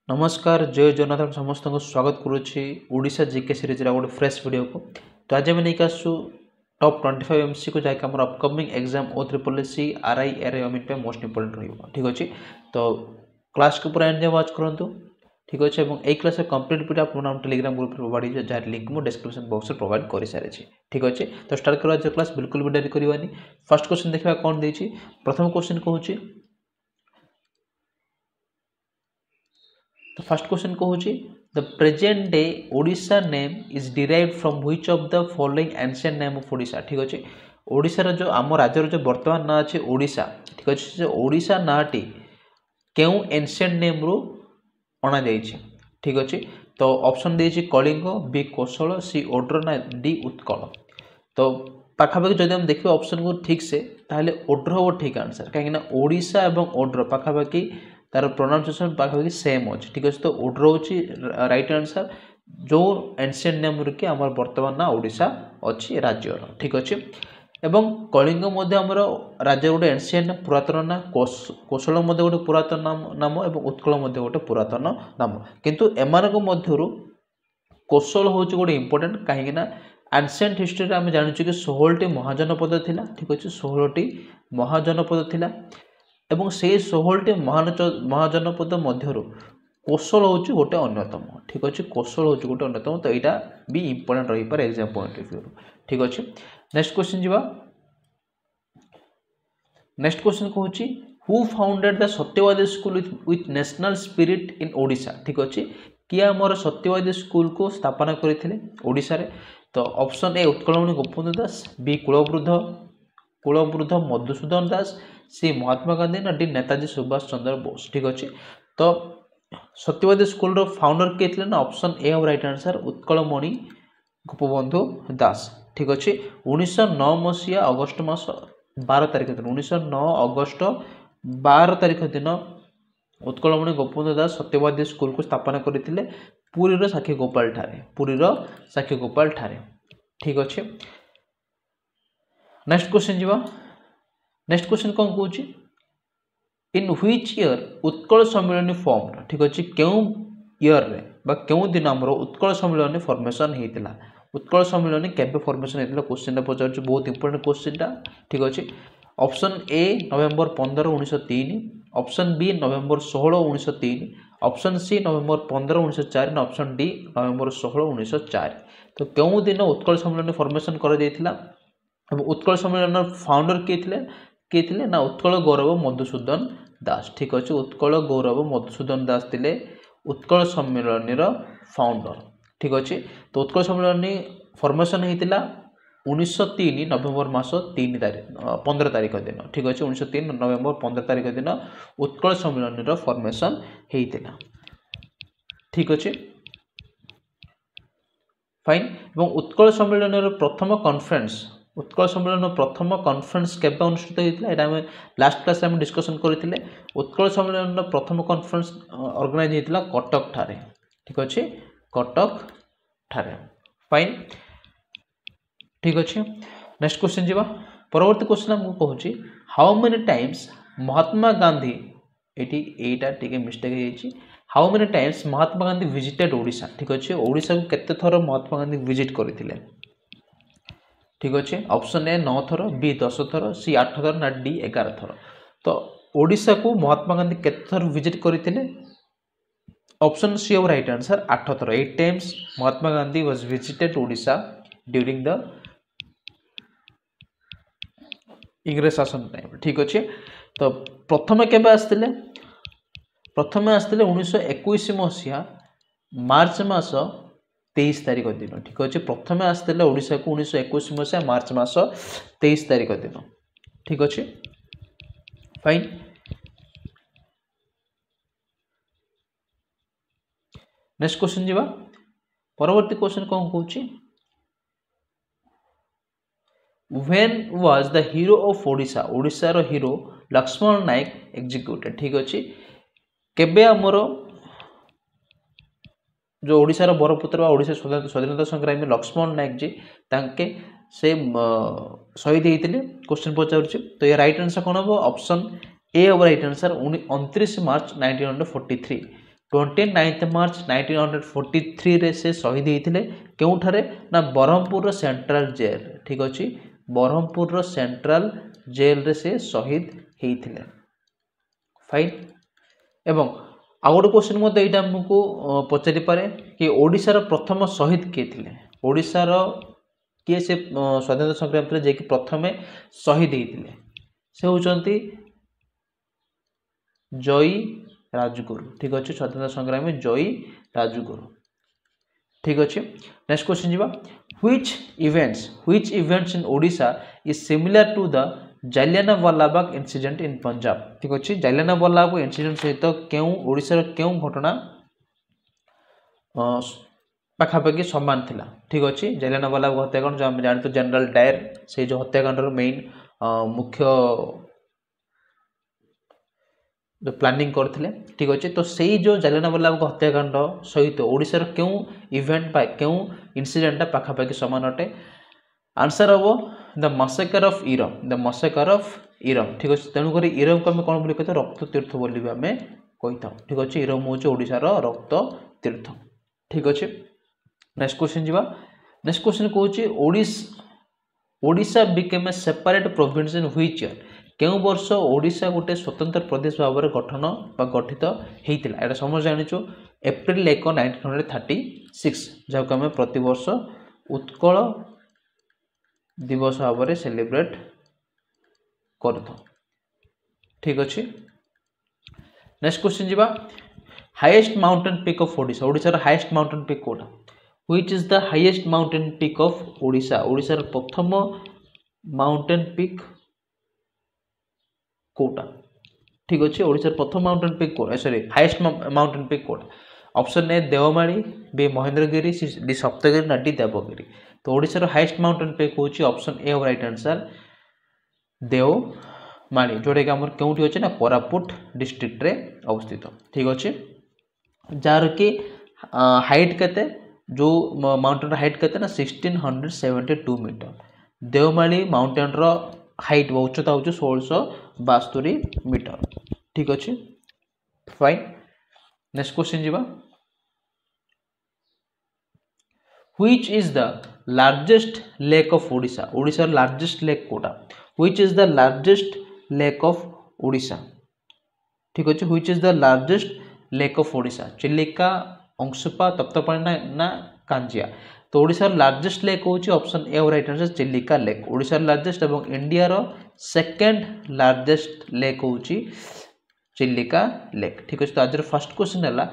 नमस्कार जय जगन्नाथ समस्त को स्वागत करुच्ची ओडिशा जीके सीरीज गोटे फ्रेश वीडियो को। तो आज आम नहीं आसु टॉप 25 एमसी को जैक आम upcoming exam O3CC RI RI अमिट पे मोस्ट इंपोर्टेंट रही ठीक अच्छे। तो क्लास को पूरा एंड वाच करूँ ठीक अच्छे। यही क्लास कंप्लीट वीडियो आप Telegram group provide jar link मुझे डिस्क्रिप्शन बॉक्स में प्रोवाइड कर सारी ठीक अच्छे। तो स्टार्ट करवा क्लास बिल्कुल भी डेरी करवानी। फर्स्ट क्वेश्चन देखा कौन देती। प्रथम क्वेश्चन कहूँ तो फर्स्ट क्वेश्चन कहूँ the present day Odisha name is derived from which of the following ancient name of Odisha ठीक अच्छे। ओडिशार जो आम राज्यर जो वर्तमान ना अच्छे ओडिशा ठीक अच्छे। जो ओडिशा नाटी क्यों एंशिएंट नेम रु अणा जाइए ठीक अच्छे। तो ऑप्शन देछि कलिंग, बी कोशल, सी ओड्र ना डी उत्कल। तो पाखापाखि जब हम देखिए ऑप्शन को ठीक से ताहले ओड्र हो ठीक आंसर कहीं ओडिशा एवं ओड्र पाखापाखि तार प्रोनाउंसिएशन पाखापाखि सेम अच्छे ठीक अच्छे। तो ओड्र होची राइट आंसर जो एंशिएंट नेम कि आम वर्तमान ना ओडिशा अच्छी राज्यर ठीक अच्छे। एवं कलिंग आमर राज्य गोटे एंशिएंट पुरातन ना, कोशल गोटे पुरातन नाम और उत्कल गोटे पुरातन नाम। किंतु एमानक मध्यरु कोशल हूँ गोटे इंपोर्टेंट कहीं एंशिएंट हिस्ट्री आम जानूँ कि 16टी महाजनपद थिला ठीक अच्छे। 16टी महाजनपद थिला एवं से 16टी महाजनपद मध्यरु कोशल हूँ गोटे अन्यतम ठीक अच्छे। कोशल हूँ गोटे अन्यतम। तो यहाँ भी इंपोर्टेंट रही पारे एग्जाम पॉइंट ऑफ व्यू ठीक अच्छे। नेक्स्ट क्वेश्चन जीवा। नेक्स्ट क्वेश्चन कहूँ हु फाउंडेड द सत्यवादी school with national spirit in Odisha ठीक अच्छे। किए आमर सत्यवादी स्कूल को स्थापना करते ओडिशा रे। तो option A Utkalmani Gopabandhu Das, B कुलवृद्ध मधुसूदन दास, सी महात्मा गांधी ना डी नेताजी सुभाष चंद्र बोस ठीक अच्छे। तो सत्यवादी स्कूल रो फाउंडर किए थे ना ऑप्शन ए और राइट आंसर उत्कलमणि गोपबंधु दास ठीक अच्छे। 1909 मसीहा अगस्ट मास 12 तारिख दिन 1909 अगस्ट 12 तारिख दिन उत्कलमणि गोपबंधु दास सत्यवादी स्कूल को स्थापना करते पुरीर साक्षी गोपाल ठारे ठीक अच्छे। नेक्स्ट क्वेश्चन जीवा। नेक्स्ट क्वेश्चन कौन कहूँ इन व्हिच ईयर उत्कल सम्मेलन फॉर्म ठीक अच्छे। क्यों ईयर रे बा क्यों दिन आमर उत्कल सम्मेलन फॉर्मेशन होता। उत्कल सम्मेलन केबे फॉर्मेशन होता क्वेश्चन पचार बहुत इंपोर्टेंट क्वेश्चन ठीक अच्छे। Option A November 15 1903, option B November 16 1903, option C November 15 1904 option D November 16 1904। तो क्यों दिन उत्कल सम्मेलन फॉर्मेशन कर उत्कल सम्मेलन फाउंडर किए थे ना उत्कल गौरव मधुसूदन दास ठीक अच्छे। उत्कल गौरव मधुसूदन दास थे उत्कल सम्मेलन फाउंडर ठीक अच्छे। तो उत्कल सम्मेलन फॉर्मेशन होता 1903 नवेम्बर मास 15 तारिख दिन ठीक अच्छे। 1903 नवेम्बर 15 तारिख दिन उत्कल सम्मेलन फॉर्मेशन होता ठीक अच्छे फाइन। उत्कल सम्मेलन प्रथम कॉन्फ्रेंस उत्कल सम्मेलन प्रथम कॉन्फ्रेंस केबे अनुष्ठित होता है आम लास्ट क्लास में डिस्कसन करते। उत्कल सम्मेलन प्रथम कॉन्फ्रेंस ऑर्गेनाइज होता कटक ठारे ठीक अच्छे। कटक ठारे फाइन ठीक अच्छे। नेक्स्ट क्वेश्चन जीवा। परवर्ती क्वेश्चन आमको कहूँ how many times Mahatma Gandhi एटा टिके मिस्टेक है। How many times Mahatma Gandhi visited Odisha ठीक अच्छे। ओडिशा को केते थर महात्मा गांधी विजिट करथिले ठीक अच्छे। ऑप्शन ए 9 थर, बी 10 थर, सी 8 थर ना डी 11 थर। तो ओडिशा को महात्मा गांधी केते थर विजिट करथिले ऑप्शन सी और राइट आंसर 8 थर। 8 times Mahatma Gandhi was visited Odisha during the इंग्रेज शासन टाइम ठीक अच्छे। तो प्रथम केबे आसते प्रथम आसते 1921 मसीहा मार्च मास 23 तारिख दिन ठीक अच्छे। प्रथम आसते ओडिशा को 1921 मसीहा मार्च मास 23 तारिख दिन ठीक अच्छे फाइन। नेक्स्ट क्वेश्चन जीवा। परवर्ती क्वेश्चन कौन कहूँ when was the hero of Odisha ओडिशार हीरो लक्ष्मण नायक एग्जीक्यूटेड ठीक अच्छे। केबे आमर जो ओडिशार बरपुत्र ओडिशा स्वाधीनता संग्रामी लक्ष्मण नायक जी तांके से शहीद होते क्वेश्चन पचार। तो ये राइट आंसर कौन हम ऑप्शन ए और राइट आंसर 29 मार्च 1943 29 मार्च 1943 रे से शहीद होते केउठारे ना ब्रह्मपुर सेंट्रल जेल ठीक अच्छे ब्रह्मपुर सेंट्रल जेल रे से शहीद होते फाइन एवं आउ गोटे क्वेश्चन मत यहाँ आमको पचारि पारे कि ओडिशार प्रथम शहीद किए थे ओडिशार किए से स्वाधीनता संग्राम जे कि प्रथमे शहीद होते से होती जयी राजगुरु ठीक अच्छे स्वाधीनता संग्राम जयी राजगुरु ठीक अच्छे नेक्स्ट क्वेश्चन जीवा which events in Odisha is similar to the Jallianwala Bagh incident in Punjab ठीक अच्छे जालियानवाला बाग इंसिडेंट सहित क्यों ओडिशार क्यों घटना पाखापाखि समान थिला ठीक अच्छे जालियानवाला बाग हत्याकांड जो आम जानते जनरल डायर से जो हत्याकांडर मेन मुख्य जो प्लानिंग करते ठीक अच्छे तो सही जो जालियानवाला बाग हत्याकांड सहित ओडिशार क्यों इवेंट बा क्यों इनसीडेंटा पाखापाखि समान अटे आंसर हम द मसेकर ऑफ इरम ठीक अच्छे तेणुक इरम को आम कौन बोली कही रक्त तीर्थ बोली आम कही था ठीक अच्छे इरम हूँ ओडिशार रक्त तीर्थ ठीक अच्छे नेक्स्ट क्वेश्चन जीवा नेक्स्ट क्वेश्चन कौन Odisha became a separate province in which year केउ वर्ष ओडिशा गोटे स्वतंत्र प्रदेश भाव में गठन गठित होता है समझ जाचु एप्रिल 1 1936 जहाँ आम प्रतिवर्ष उत्कल दिवस भाव में सेलिब्रेट कर ठीक अच्छे नेक्स्ट क्वेश्चन जीवा highest mountain peak of Odisha ओडिशार हाईएस्ट माउंटेन पीक कोटा which is the highest mountain peak of Odisha ओडिशार प्रथम माउंटेन पीक कोटा ठीक अच्छे ओडिशार प्रथम माउंटेन पीक कोटा सॉरी हाईएस्ट माउंटेन पीक कोटा option A Deomali B Mahendragiri D Saptagiri ना डी देवगिरी तो ओडिशार हाईएस्ट माउंटेन पीक होची option A right answer Deomali जोटा कि आम क्योंटी अच्छे ना कोरापुट डिस्ट्रिक्ट रे अवस्थित ठीक अच्छे जार कि हाइट केते जो माउंटेन हाइट केते ना 1672 मीटर देवमाली माउंटेन रो हाइट व उच्चता हूँ 1672 मीटर ठीक अच्छे फाइन नेक्स्ट क्वेश्चन जीवा which is the largest lake of Odisha ओडिशार लार्जेस्ट लेक कोटा which is the largest lake of Odisha ठीक अच्छे which is the largest lake of Odisha Chilika Anshupa Taptapani ना कांजिया तो ओडिशार लार्जेस्ट लेक होची option A right answer Chilika lake ओडिशार लार्जेस्ट एवं इंडिया रो सेकंड लार्जेस्ट लेक होची चिलिका लेक ठीक अच्छे तो आज फर्स्ट क्वेश्चन है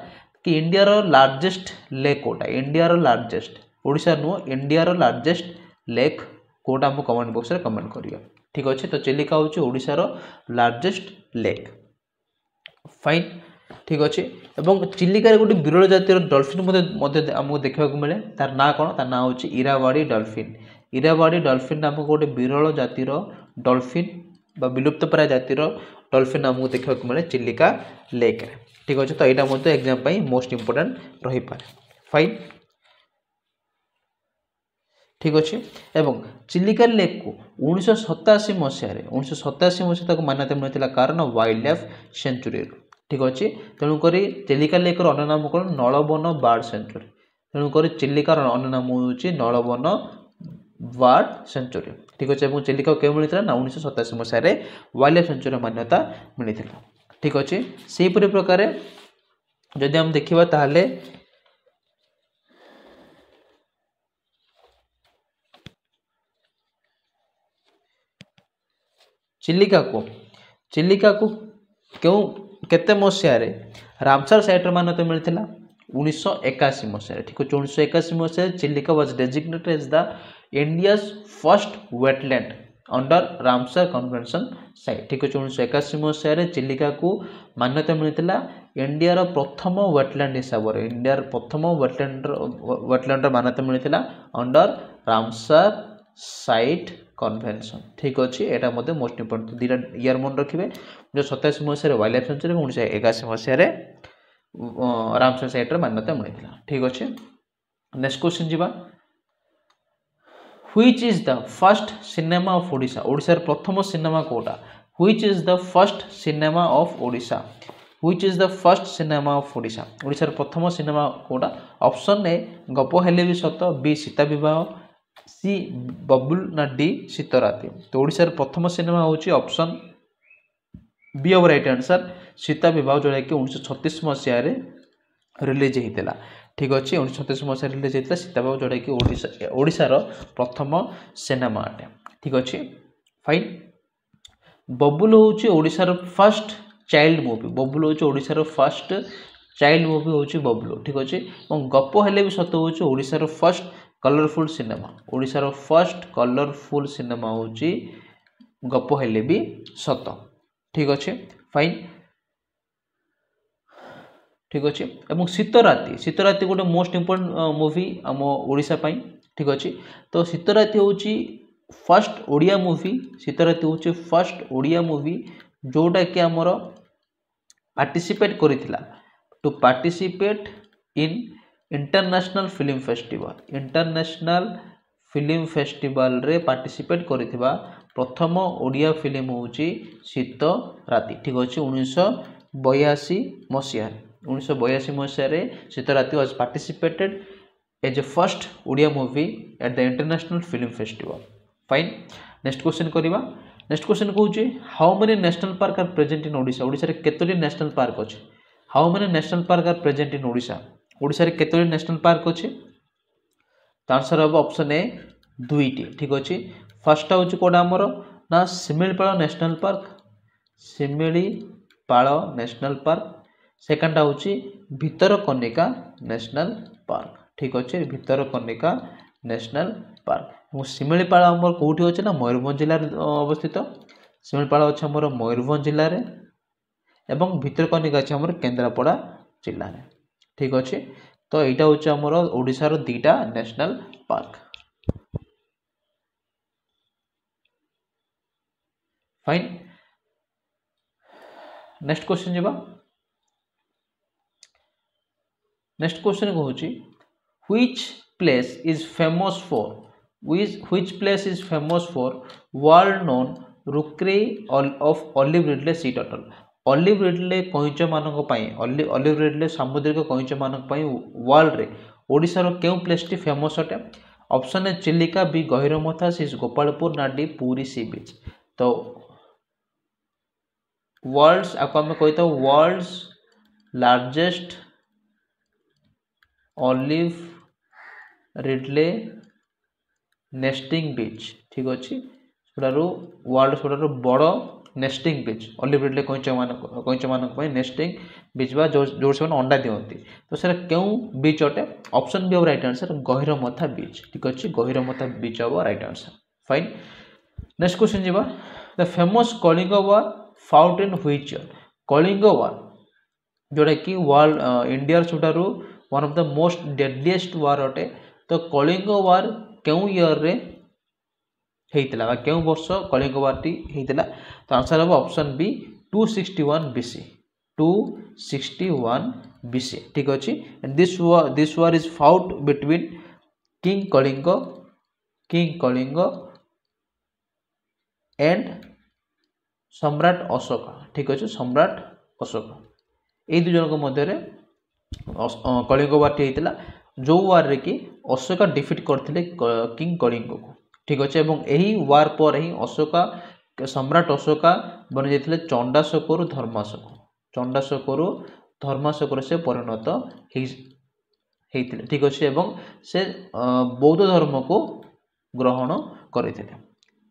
कि इंडिया रो लार्जेस्ट लेक कोटा इंडिया रो लार्जेस्ट ओडिशा नुह इंडिया रो लार्जेस्ट लेक कोटा हम कमेंट बॉक्स रे कमेंट करिया ठीक अच्छे तो चिलिका होची ओडिशा रो लार्जेस्ट लेक फाइन ठीक अच्छे एवं चिलिकार गोटे विरल जातिर डॉल्फिन आमको देखा मिले तार ना कौन तार ना हूँ इरावाड़ी डॉल्फिन नामक गोटे विरल जातिर डॉल्फिन बा विलुप्त प्राय जातिर डॉल्फिन आमको देखा मिले चिलिका लेक रे ठीक अच्छे तो यहाँ मतलब एग्जाम मोस्ट इंपोर्टेंट रही पारे फाइन ठीक अच्छे एवं चिलिका लेक को 1987 मसीह मान्यता मिलता कारण वाइल्ड लाइफ सेंचुरी ठीक अच्छे तेणुक चिलिका लेकर अन्य नाम कौन नलबन बार्ड सेंचुरी तेणुक चिलिकार अन्य नाम हूँ नलबन बार्ड सेंचुरी ठीक अच्छे चिलिका क्यों मिलता ना 1987 मसीह वाइल्ड लाइफ सेंचुरी मान्यता मिलता ठीक अच्छे से प्रकार जदि हम देखा ताहले चिलिका को क्यों केते मसीह रामसर साइट मान्यता मिलता 1981 मसीह ठीक अच्छे 1981 मसीह Chilika was designated as the India's first wetland under Ramsar convention site ठीक अच्छे 1981 मसीह चिलिका को मान्यता मिलता इंडिया प्रथम वेटलैंड हिसाब से इंडिया प्रथम वेटलैंड मान्यता मिलता अंडर रामसर साइट कन्वेंशन ठीक अच्छे यहाँ मतलब मोस्ट इंपोर्टेंट दुटा ईयर मन रखिए 1987 मसीह वाइल्ड लाइफ सेंचुरी 1981 मसीह रामसर साइट मान्यता मिलता ठीक अच्छे नेक्स्ट क्वेश्चन जीवा which is the first cinema of Odisha ओडिशार प्रथम सिनेमा कोटा which is the first cinema of Odisha Which is the first cinema of Odisha? ओडिशार प्रथम सिनेमा कोटा? ऑप्शन ए गप हेले भी सत, बी सीता विवाह, सी बबुल ना डी शीतराति। तो ओडिशार प्रथम सिनेमा होची option B of right answer Sita Vivah, जोटा कि 1936 मसीह रिलीज होता। ठीक अच्छे 1936 मसीह रिलीज होता सीता विवाह, जोटा कि ओडिशार प्रथम सिनेमा अटे। ठीक अच्छे फाइन। बबुल होची ओडिशार फर्स्ट चाइल्ड मूवी। बबुल होची ओडिशार फर्स्ट चाइल्ड मूवी होची बबुल। ठीक अच्छे। और गप हेले भी सत होची ओडिशार फर्स्ट कलरफुल सिनेमा। ओडिशार फर्स्ट कलरफुल सिनेमा होची गप हेले भी सत। ठीक अच्छे फाइन। ठीक अच्छे। एवं शीतराति, शीतराति गोटे मोस्ट इंपोर्टेंट मूवी आम ओडिशा पाई। ठीक अच्छे। तो शीतराति होची फर्स्ट ओडिया मूवी। शीतराति होची फर्स्ट ओडिया मूवी जोटा कि आमर पार्टिसिपेट करिथिला to participate in international film festival. International film festival रे पार्टिसिपेट करिथिबा प्रथम ओडिया फिल्म होची शीतराति। ठीक अच्छे 1982 मसीहा 1982 मसीह Sitarati was participated as a first Odia movie at the international film festival. Fine. Next question करिबा। नेक्स्ट क्वेश्चन कहूँ how many national park are present in Odisha? Odisha रे केतोटी नेशनल पार्क अच्छे? How many national park are present in Odisha? Odisha रे केतोटी national park अच्छे? तो answer हम ऑप्शन ए दुईटी। ठीक अच्छे। फर्स्ट हूँ कौटा आमर ना Similipal national park, Similipal national park. Second हूँ भितरकनिका नेशनल पार्क। ठीक अच्छे भितरकनिका नेशनल पार्क। शिमिलीपाल आमर कौटी अच्छे ना मयूरभंज जिले अवस्थित। शिमिलीपाल अच्छे आमर मयूरभंज जिले में एवं भितरकनिका अच्छे आमर केन्द्रापड़ा जिले में। ठीक अच्छे। तो यहाँ हूँ आमर ओडिशार दीटा national park. Fine. Next question जीवा। नेक्स्ट क्वेश्चन कहूँ which place is famous for which place is famous for world known rookery of olive ridley sea turtle? olive ridley कईच मानक पई olive ridley सामुद्रिक कईच मानक पई वर्ल्ड रे ओडिसा रो केउ प्लेस टी फेमस अटे? Option A Chilika, B गहिरमथा, सी गोपालपुर, ना D Puri सी बीच। तो वर्ल्ड्स आपको हम कहता world's largest olive ridley nesting beach. ठीक अच्छे वर्ल्ड सबुठ बड़ नेस्टिंग बीच ऑलिव रिडले कईच मानक नेस्टिंग बीच बा जो से अंडा दिखती। तो सर क्यों बीच अटे? Option B of right answer Gahirmatha beach. ठीक अच्छे Gahirmatha beach of right answer. Fine. Next question जीवा। The famous Kalinga war fought in which year? Kalinga war जोटा कि वर्ल्ड इंडिया सबुठारु one of the most deadliest war अटे। तो कलिंग वार क्यों ईयर रे हेइतला क्यों वर्ष कलिंग वार टी हेइतला? तो आंसर हम ऑप्शन बी 261 बीसी। 261 बीसी। ठीक अच्छे। And this war is fought between king Kalinga and Samrat Ashoka. ठीक अच्छे सम्राट अशोका ये दु जन मध्य कलिंग वार टी हेइतला जो वार रे कि अशोका डिफिट करथिले किंग कलिंग को। ठीक अच्छे। एवं यही वार पर ही अशोका सम्राट अशोका बन जाते चंडाशोकरु धर्माशोक। चंडाशोकरु धर्माशोक से परिणत होते। ठीक अच्छे। एवं से बौद्ध धर्म को ग्रहण करते।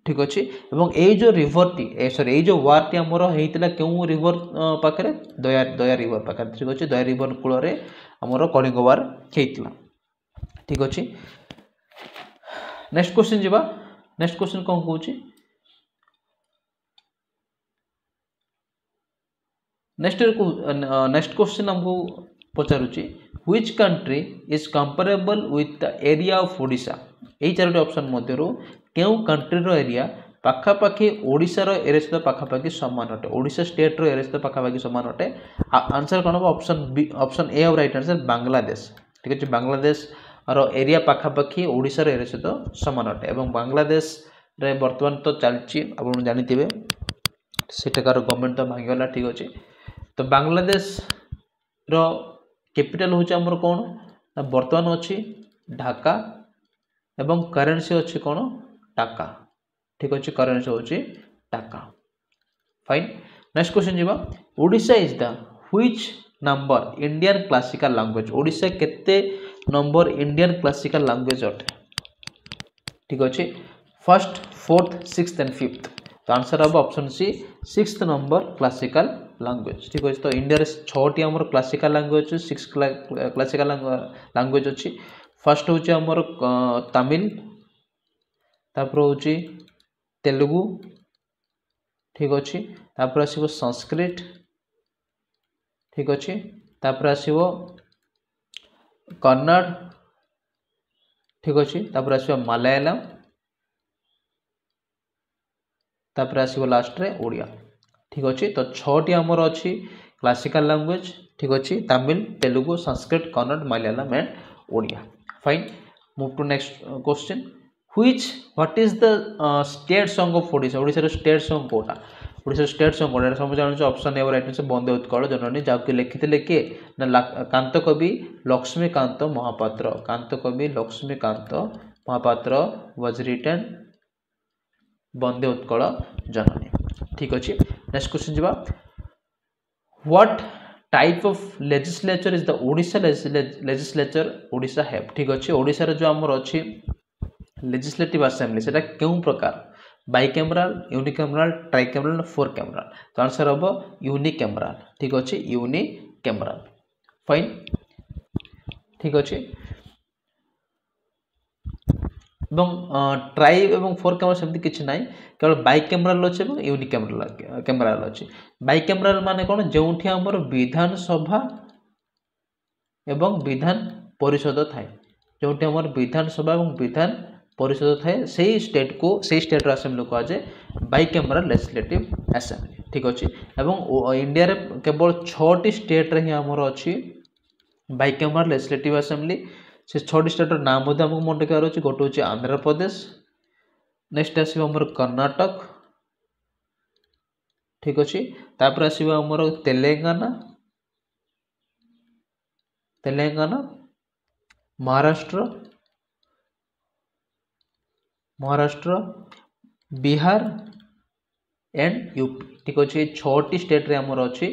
ठीक अच्छे। एवं ये जो रिवर टी सॉरी ये जो वार टी आमर होता क्यों रिवर पाखे? दया रिवर पाखे। ठीक अच्छे दया रिवर कूल आमर कलिंग वार होता। ठीक अच्छे। नेक्स्ट क्वेश्चन जीवा। नेक्स्ट क्वेश्चन कौन कहूँ नेक्स्ट क्वेश्चन हमको पचारुची which country is comparable with the area of Odisha? यही चारोटी ऑप्शन मध्य क्यों कंट्री रो एरिया पाखापाखि ओडिशा रो एरिया सहित पाखापाखि समान अटे? ओडिशा स्टेट रो एरिया सहित पाखापाखि समान अटे। आंसर कौन हम? Option B option A of right answer Bangladesh. ठीक अच्छे बांग्लादेश रो एरिया पाखापाखि ओडिशा रो एरिया सहित समान अटे। एवं बांग्लादेश रे वर्तमान तो चलची आप जानिथिबे सेठाकार गवर्नमेंट तो भांगीगला। ठीक अच्छे। तो बांग्लादेश रो कैपिटल हूँ आमर कौन ना बर्तमान अच्छी ढाका एवं करेन्सी अच्छी कौन टाका। ठीक अच्छे करेन्सी हूँ टाका। फाइन नेक्स्ट क्वेश्चन जीवा Odisha is the which number Indian classical language. Odisha केते नंबर इंडियन क्लासिकल लैंग्वेज अटे। ठीक अच्छे first fourth sixth and fifth. तो आंसर हम option C sixth number classical language. ठीक अच्छे तो इंडिया छटी आमर classical language six classical language अच्छी। फर्स्ट हूँ आमर तमिल तापर हूँ तेलुगु। ठीक अच्छे तापर आसो संस्कृत। ठीक अच्छे तापर आसो कन्नड़। ठीक अच्छे तापर आसो मलयालम तापर आसो लास्ट रे ओडिया। ठीक अच्छे तो छटी आमर अच्छी क्लासिकल लैंग्वेज। ठीक अच्छे Tamil Telugu Sanskrit Kannada Malayalam and Odia. Fine move to next question what is the state song of Odisha. Odisha state song कोटा। ओडिशा स्टेट सॉन्ग कोटा सब जानते option A right answer Vande Utkala Janani जहाँकि लिखिते किए ना कांत कवि लक्ष्मीकांत महापात्र। कांत कवि लक्ष्मीकांत महापात्र वाज रिटन वंदे उत्कल जननी। ठीक अच्छे नेक्स्ट क्वेश्चन जीवा what type of legislature is the Odisha legislature Odisha have. ठीक अच्छे ओडिशा रे जो आमर अच्छी लेजिस्लेटिव असेंबली सेटा क्यों प्रकार बाइकैमराल यूनिकैमराल ट्राइकैमराल फोर कैमराल। तो आंसर हम यूनिकैमराल। ठीक अच्छे यूनिकैमराल। फाइन ठीक अच्छे ट्राई एवं फोर कैमरा सेमती किसी ना केवल बाइकैमराल अच्छे यूनिकैमराल अच्छे। बाइकैमराल माने कौन जो आमर विधानसभा एवं विधान परिषद थाए जो आमर विधानसभा और विधान परिषद थाए से स्टेट को से स्टेट असेंबली कह जाए बाइकैमराल लेजिस्लेटिव असेंबली। ठीक अच्छे एवं इंडिया रे केवल 6टी स्टेट रे ही आमर अच्छी बाइकैमराल लेजिस्लेटिव असेंबली। से 6टी स्टेट नाम आमको मन रखार अच्छे गोटे हूँ आंध्र प्रदेश नेक्स्ट आसो आमर कर्नाटक। ठीक अच्छे तापर आसो आमर तेलंगाना महाराष्ट्र बिहार एंड यूपी। ठीक अच्छे 6टी स्टेट रे आमर अच्छी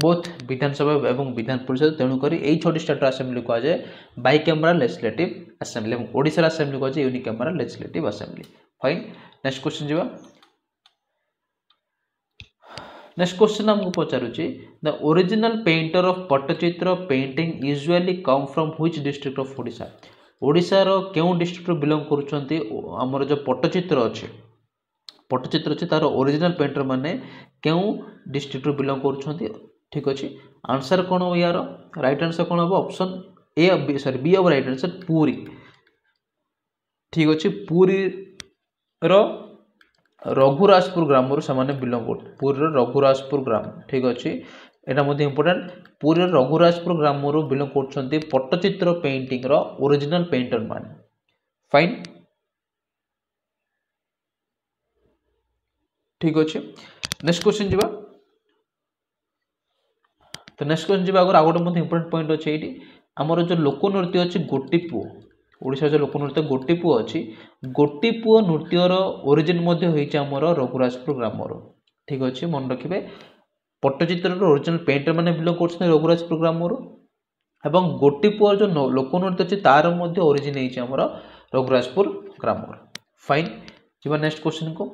बोथ विधानसभा एवं विधान परिषद तेणुक यही 6टी स्टेट असेंबली कह जाए बाइकैमराल लेजिस्लेटिव असेंबली और ओडिशा असेंबली कह जाए unicameral legislative assembly. Fine next question जीवा नेक्स्ट क्वेश्चन हमको पचारुची the original painter of Pattachitra painting usually come from which district of Odisha. Odisha रो क्यों डिस्ट्रिक्ट रो बिलोंग करूछंती हमर जो पट्टचित्र अच्छे तार ओरिजिनल पेंटर माने क्यों डिस्ट्रिक्ट रो बिलोंग करूछंती। ठीक अच्छे आंसर कौन हो यार राइट आंसर कौन हम ऑप्शन ए सॉरी बी हम राइट आंसर पुरी। ठीक अच्छे पुरी रो रघुराजपुर ग्राम से बिलोंग कर पुरी रघुराजपुर ग्राम। ठीक अच्छे यहाँ इंपोर्टेंट पुरी रघुराजपुर ग्राम बिलोंग कर पट्टचित्र पेंटिंग रो ओरिजिनल पेंटर मान। फाइन ठीक अच्छे नेक्स्ट क्वेश्चन जीवा तो नेक्स्ट क्वेश्चन जीवा आगे गोटे इंपोर्टेंट पॉइंट अच्छे ये आमर जो लोकनृत्य अच्छे गोटीपुओ ओडिशा जो लोकनृत्य गोटीपुओ अच्छी गोटीपुओ नृत्यर ओरिजिन आमर रघुराजपुर ग्राम। ठीक अच्छे मन रखिए पट्टचित्र ओरिजिनल पेंटर मैंने बिलोंग कर रघुराजपुर ग्राम एवं गोटीपुओ जो लोकनृत्य अच्छे तार ओरिजिन आमर रघुराजपुर ग्राम। फाइन जी नेक्स्ट क्वेश्चन को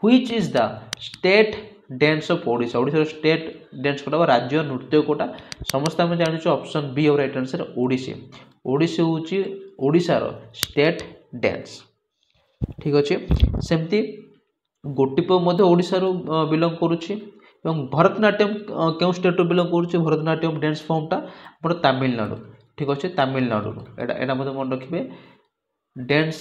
which is the state dance of Odisha. Odisha state dance कोटा राज्य नृत्य कोटा समस्त आम जानी ऑप्शन बी और राइट आंसर ओडिसी। ओडिसी हूँ ओडिशार स्टेट डांस। ठीक अच्छे सेमती गोटीपुओ ओडिशा बिलोंग करुच्ची भरतनाट्यम क्यों स्टेट बिलोंग करुच्ची भरतनाट्यम डांस फॉर्मटा आम तमिलनाडु। ठीक अच्छे तमिलनाडु एटा मन रखिए डांस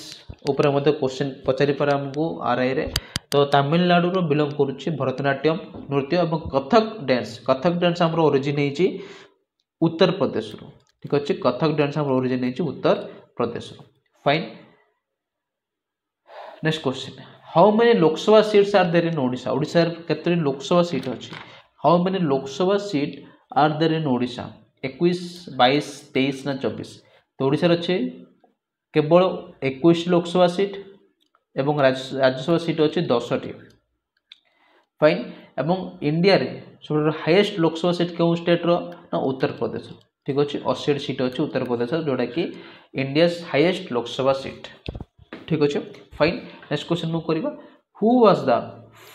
उपर क्वेश्चन पचारि पारे आमको आरआई रे तो तमिलनाडु बिलोंग करुच्ची भरतनाट्यम नृत्य और कथक डांस आम ओरिजिन होती उत्तर प्रदेश। ठीक अच्छे कथक डांस आम ओरिजिन होती Uttar Pradesh. Fine next question how many Lok Sabha seats are there in Odisha. Odisha केतोटी लोकसभा सीट अच्छी how many Lok Sabha seat are there in Odisha 21 22 23 ना 24 तो ओडिशा अच्छे केवल 21 लोकसभा सीट एवं राज्यसभा सीट अच्छे 10टी फाइन एवं इंडिया रे सब हाईएस्ट लोकसभा सीट क्यों स्टेट रो ना उत्तर प्रदेश ठीक अच्छे 80 सीट अच्छे उत्तर प्रदेश जोटा कि इंडिया हाईएस्ट लोकसभा सीट ठीक अच्छे फाइन नेक्स्ट क्वेश्चन मूव करबा who was the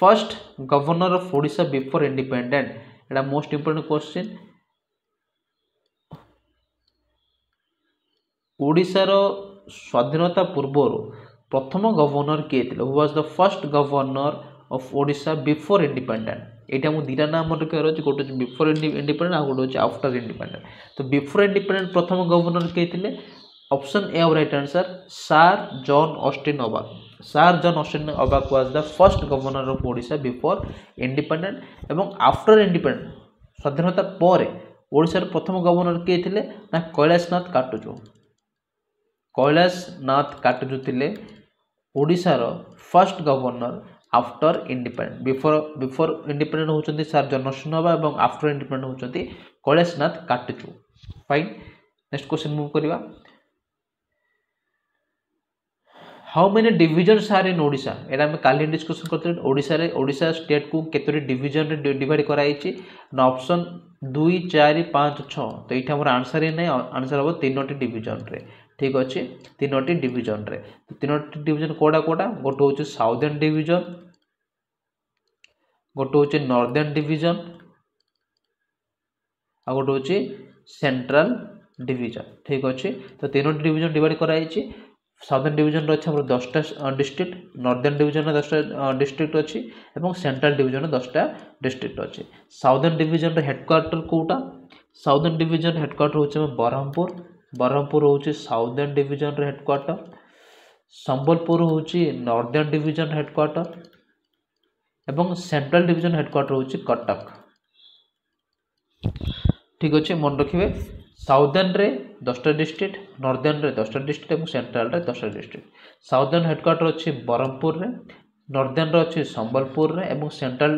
first governor of Odisha before independent Etah most important question ओडिशार स्वाधीनता पूर्वर प्रथम गवर्नर किए थे who was the first governor of Odisha before independent एटा मु दिटा नाम मन रखियार अछि गोटे बिफोर इंडिपेंडेंट आ गोटे अछि आफ्टर इंडिपेंडेंट तो बिफोर इंडिपेंडेंट प्रथम गवर्नर किए थे option A right answer sir John Austin Hubback sir John Austin Hubback was the first governor of Odisha before independent एवं आफ्टर इंडिपेंडेंट स्वाधीनता पर ओडिशार प्रथम गवर्नर किए थे ना कैलाशनाथ काटजू कैलाशनाथ काटजू थे ओडिशार first governor after independent before independent होचंती सर जॉन ऑस्टिन अबाक एवं आफ्टर इंडिपेंडेंट होचंती Kailashnath Katju fine next question move करबा how many divisions are in Odisha एटा हम काली डिस्कशन करते ओडिशा स्टेट को केतोरी डिविजन रे डिवाइड कराइछि ना ऑप्शन 2 4 5 6 तो एटा हमर आंसर ही नै आंसर हो तीनोटी डिविजन रे ठीक अछि तीनोटी डिविजन रे तो तीनोटी डिविजन कोडा गोटे होछि साउदर्न डिविजन गोटे होछि नॉर्दर्न डिविजन आ गोटे होछि सेंट्रल डिविजन ठीक अछि तो तीनोटी डिविजन डिवाइड कराइछि साउदर्न डिविजन रो अच्छा 10टा डिस्ट्रिक्ट नॉर्दर्न डिविजन रो 10टा डिस्ट्रिक्ट अछि एवं सेंट्रल डिविजन रो 10टा डिस्ट्रिक्ट अछि साउदर्न डिविजन रो हेडक्वार्टर कोटा साउदर्न डिविजन हेडक्वार्टर होछि बरहमपुर होछि साउदर्न डिविजन रो हेडक्वार्टर संबलपुर होछि नॉर्दर्न डिविजन हेडक्वार्टर एवं सेंट्रल डिविजन हेडक्वार्टर होछि कटक ठीक अछि मन रखिबे साउदर्न रे 10टा डिस्ट्रिक्ट नॉर्दर्न रे 10टा डिस्ट्रिक्ट एवं सेंट्रल रे 10टा डिस्ट्रिक्ट साउदर्न हेडक्वार्टर अछि बरहमपुर रे नॉर्दर्न रो अछि संबलपुर रे एवं सेंट्रल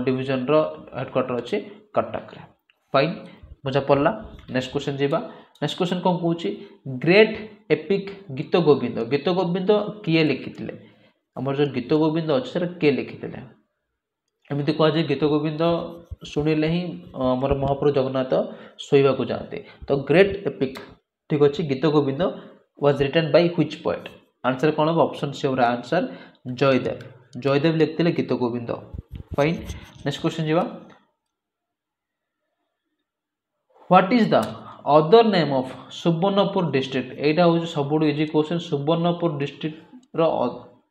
डिविजन रो हेडक्वार्टर अछि कटक रे फाइन मजा पड़ला नेक्स्ट क्वेश्चन जीवा नेक्स्ट क्वेश्चन कोन कहूची ग्रेट एपिक गीत गोविंद किए लिखिथिले हमर जो गीत गोविंद अछि सेरा के लिखिथिले एमिति कह जे गीत गोविंद शुणिले ही मोर महाप्रभु जगन्नाथ सोइबा को जाते तो ग्रेट एपिक ठीक अछि Gita Govinda was written by which poet answer कोन हो ऑप्शन सी ओर आंसर जयदेव लिखथिले Gita Govinda fine next question जीवा what is the other name of Subarnapur district एटा हो सबुड इजी क्वेश्चन सुवर्णपुर डिस्ट्रिक्ट रो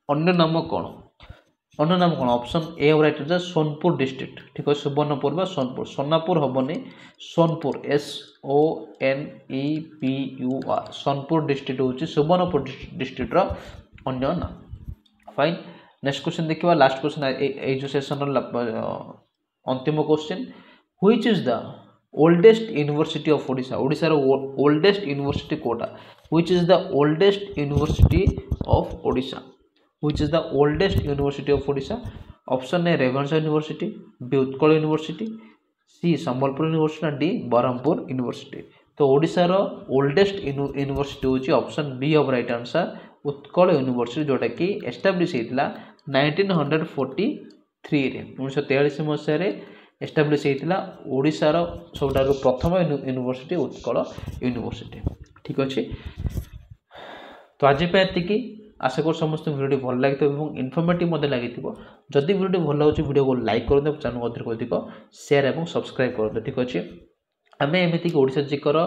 अन्य नाम कोन अन्य नाम कौन option A right answer Sonepur district ठीक है सुवर्णपुर बा सोनपुर सोनापुर हबनी सोनपुर SONEPUR सोनपुर डिस्ट्रिक्ट होची सुवर्णपुर डिस्ट्रिक्ट रो अन्य नाम फाइन नेक्स्ट क्वेश्चन देखिबा लास्ट क्वेश्चन ए जो सेशन रो अंतिम question which is the oldest university of Odisha Odisha रो ओल्डेस्ट यूनिवर्सिटी कोटा which is the oldest university of Odisha which is the oldest university of Odisha option A Revansa University B Utkal University C Sambalpur University and D Berhampur University तो ओडिशा रो oldest university होची option B of right answer Utkal university जोटा कि establish हेतला 1943 रे 1943 मसिया रे establish हेतला Odisha रो सबटारो प्रथम university Utkal university ठीक अछि तो आज पे एतिकी आशा कर समस्त वीडियो भल लगे और इनफॉर्मेटिव लगी जदि वीडियो भल लगे वीडियो को लाइक करें चैनल अधिक अधिक शेयर और सब्सक्राइब करें ठीक अच्छे आम एमती ओडिशा जिकर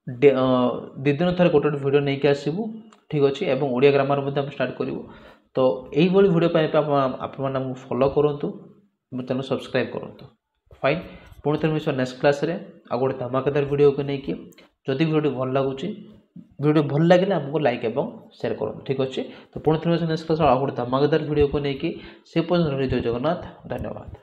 दिन थर गोटे वीडियो नहीं कि आसबू ठीक अच्छे और ओडिया ग्रामर स्टार्ट करूँ तो यही वीडियो आप फॉलो करूँ चैनल सब्सक्राइब करूँ फाइन पुणी थे मिस नेक्स्ट क्लास रे आ गोटे धमाकेदार वीडियो को लेकिन जदि वीडियो भल लगुच वीडियो भल लगे आमको लाइक एवं शेयर करूँ ठीक अच्छे तो पुणी थे नेक्स्ट क्लास आ गोटे धमाकेदार वीडियो को लेकिन से पर्यटन जय जगन्नाथ धन्यवाद।